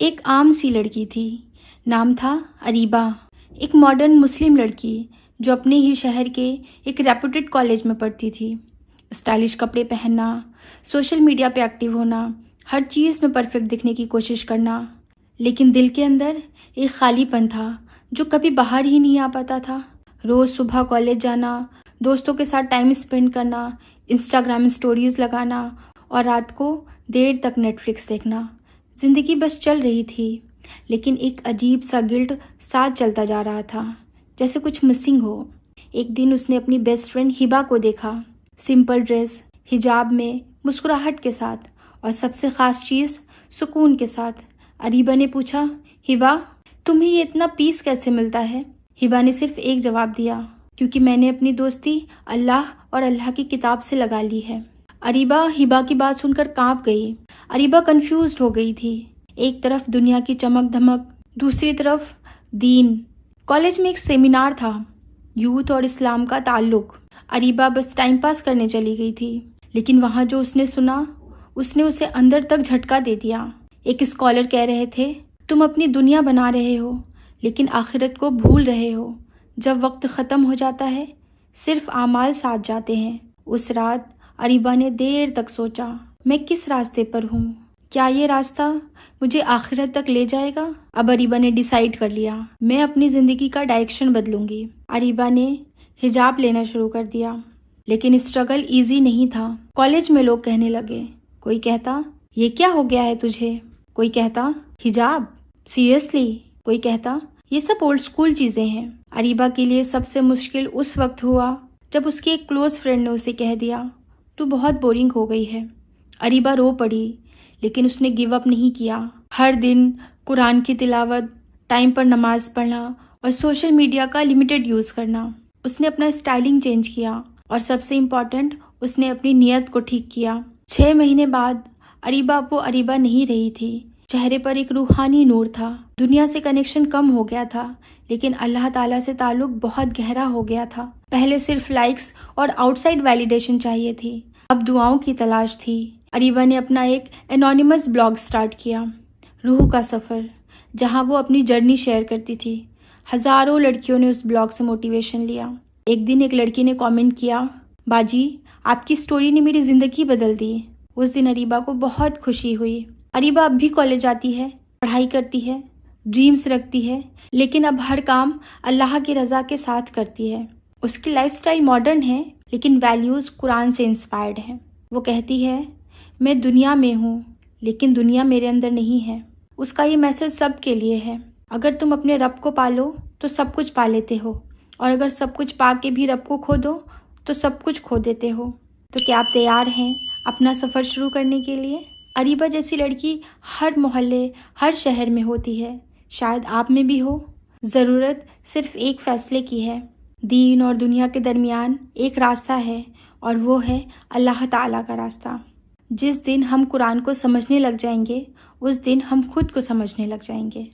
ایک عام سی لڑکی تھی، نام تھا اریبہ، ایک ماڈرن مسلم لڑکی جو اپنے ہی شہر کے ایک ریپوٹیڈ کالج میں پڑھتی تھی۔ اسٹائلش کپڑے پہننا، سوشل میڈیا پہ ایکٹیو ہونا، ہر چیز میں پرفیکٹ دکھنے کی کوشش کرنا، لیکن دل کے اندر ایک خالی پن تھا جو کبھی باہر ہی نہیں آ پاتا تھا۔ روز صبح کالج جانا، دوستوں کے ساتھ ٹائم اسپینڈ کرنا، انسٹاگرام اسٹوریز لگانا اور رات کو دیر تک نیٹ فلکس دیکھنا۔ زندگی بس چل رہی تھی، لیکن ایک عجیب سا گلٹ ساتھ چلتا جا رہا تھا، جیسے کچھ مسنگ ہو۔ ایک دن اس نے اپنی بیسٹ فرینڈ ہبا کو دیکھا، سمپل ڈریس، حجاب میں، مسکراہٹ کے ساتھ، اور سب سے خاص چیز سکون کے ساتھ۔ اریبہ نے پوچھا، ہبا تمہیں یہ اتنا پیس کیسے ملتا ہے؟ ہبا نے صرف ایک جواب دیا، کیونکہ میں نے اپنی دوستی اللہ اور اللہ کی کتاب سے لگا لی ہے۔ اریبہ ہبا کی بات سن کر کانپ گئی۔ اریبہ کنفیوزڈ ہو گئی تھی، ایک طرف دنیا کی چمک دھمک، دوسری طرف دین۔ کالج میں ایک سیمینار تھا، یوتھ اور اسلام کا تعلق۔ اریبہ بس ٹائم پاس کرنے چلی گئی تھی، لیکن وہاں جو اس نے سنا، اس نے اسے اندر تک جھٹکا دے دیا۔ ایک اسکالر کہہ رہے تھے، تم اپنی دنیا بنا رہے ہو، لیکن آخرت کو بھول رہے ہو۔ جب وقت ختم ہو جاتا ہے، صرف اعمال ساتھ جاتے ہیں۔ اس رات اریبہ نے دیر تک سوچا، میں کس راستے پر ہوں؟ کیا یہ راستہ مجھے آخرت تک لے جائے گا؟ اب اریبہ نے ڈیسائیڈ کر لیا، میں اپنی زندگی کا ڈائریکشن بدلوں گی۔ اریبہ نے حجاب لینا شروع کر دیا، لیکن اسٹرگل ایزی نہیں تھا۔ کالج میں لوگ کہنے لگے، کوئی کہتا یہ کیا ہو گیا ہے تجھے، کوئی کہتا حجاب سیریسلی، کوئی کہتا یہ سب اولڈ اسکول چیزیں ہیں۔ اریبہ کے لیے سب سے مشکل اس وقت ہوا جب اس کی ایک کلوز فرینڈ نے اسے کہہ دیا، تو بہت بورنگ ہو گئی ہے۔ اریبہ رو پڑی، لیکن اس نے گیو اپ نہیں کیا۔ ہر دن قرآن کی تلاوت، ٹائم پر نماز پڑھنا اور سوشل میڈیا کا لمیٹڈ یوز کرنا۔ اس نے اپنا اسٹائلنگ چینج کیا، اور سب سے امپورٹنٹ، اس نے اپنی نیت کو ٹھیک کیا۔ 6 مہینے بعد اریبہ وہ اریبہ نہیں رہی تھی۔ چہرے پر ایک روحانی نور تھا، دنیا سے کنیکشن کم ہو گیا تھا، لیکن اللہ تعالیٰ سے تعلق بہت گہرا ہو گیا تھا۔ پہلے صرف لائکس اور آؤٹ سائڈ ویلیڈیشن چاہیے تھی، اب دعاؤں کی تلاش تھی۔ اریبہ نے اپنا ایک انونیمس بلاگ سٹارٹ کیا، روح کا سفر، جہاں وہ اپنی جرنی شیئر کرتی تھی۔ ہزاروں لڑکیوں نے اس بلاگ سے موٹیویشن لیا۔ ایک دن ایک لڑکی نے کامنٹ کیا، باجی آپ کی سٹوری نے میری زندگی بدل دی۔ اس دن اریبہ کو بہت خوشی ہوئی۔ اریبہ اب بھی کالج جاتی ہے، پڑھائی کرتی ہے، ڈریمز رکھتی ہے، لیکن اب ہر کام اللہ کی رضا کے ساتھ کرتی ہے۔ اس کی لائف سٹائل ماڈرن ہے، لیکن ویلیوز قرآن سے انسپائرڈ ہیں۔ وہ کہتی ہے، میں دنیا میں ہوں، لیکن دنیا میرے اندر نہیں ہے۔ اس کا یہ میسج سب کے لیے ہے، اگر تم اپنے رب کو پالو تو سب کچھ پا لیتے ہو، اور اگر سب کچھ پا کے بھی رب کو کھو دو تو سب کچھ کھو دیتے ہو۔ تو کیا آپ تیار ہیں اپنا سفر شروع کرنے کے لیے؟ اریبہ جیسی لڑکی ہر محلے، ہر شہر میں ہوتی ہے، شاید آپ میں بھی ہو۔ ضرورت صرف ایک فیصلے کی ہے۔ دین اور دنیا کے درمیان ایک راستہ ہے، اور وہ ہے اللہ تعالیٰ کا راستہ۔ جس دن ہم قرآن کو سمجھنے لگ جائیں گے، اس دن ہم خود کو سمجھنے لگ جائیں گے۔